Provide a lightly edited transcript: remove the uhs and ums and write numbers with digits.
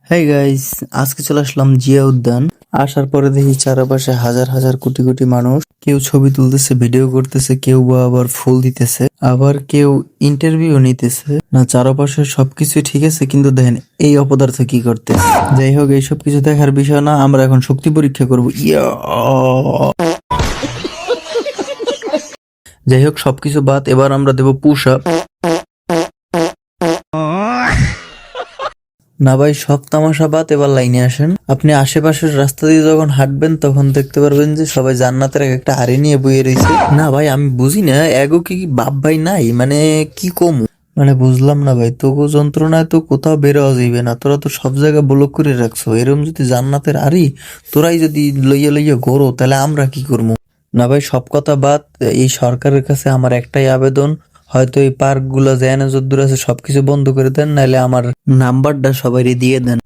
হ্যাঁ গাইস, আজকে চলে আসলাম জিয়া উদ্যান। আসার পরে দেখি চারপাশে হাজার হাজার কোটি কোটি মানুষ। কেউ ছবি তুলতেছে, ভিডিও করতেছে, কেউ বা আবার ফুল দিতেছে, আবার কেউ ইন্টারভিউ নিতেছে। না, চারপাশে সবকিছু ঠিক আছে, কিন্তু দেখেন এই অপদার্থ কি করতেছে। যাই হোক, এইসব কিছু দেখার বিষয় না, আমরা এখন শক্তি পরীক্ষা করবো। যাই হোক, সবকিছু বাদ, এবার আমরা দেবো পুশ আপ। না ভাই, সব তামাশা বাদ, এবার লাইনে আসেন। আপনি আশেপাশের রাস্তা দিয়ে যখন হাঁটবেন তখন দেখতে পারবেন যে সবাই জান্নাতের একটা হাড়ি নিয়ে বইয়ে রয়েছে। না ভাই, আমি বুঝি না এগো কি বাপ ভাই নাই, মানে কি কমু, মানে বুঝলাম না ভাই। তোকে যন্ত্রণায় তো কোথাও বেরোয়া যাইবে না, তোরা তো সব জায়গায় ব্লক করে রাখছো। এরকম যদি জান্নাতের হাড়ি তোরাই যদি লইয়া লইয়া ঘোরো, তাহলে আমরা কি করবো? না ভাই, সব কথা বাদ, এই সরকারের কাছে আমার একটাই আবেদন, হয়তো এই পার্ক গুলো যেন যদ্দূর আছে সবকিছু বন্ধ করে দেন, নাহলে আমার নাম্বারটা সবাই দিয়ে দেন।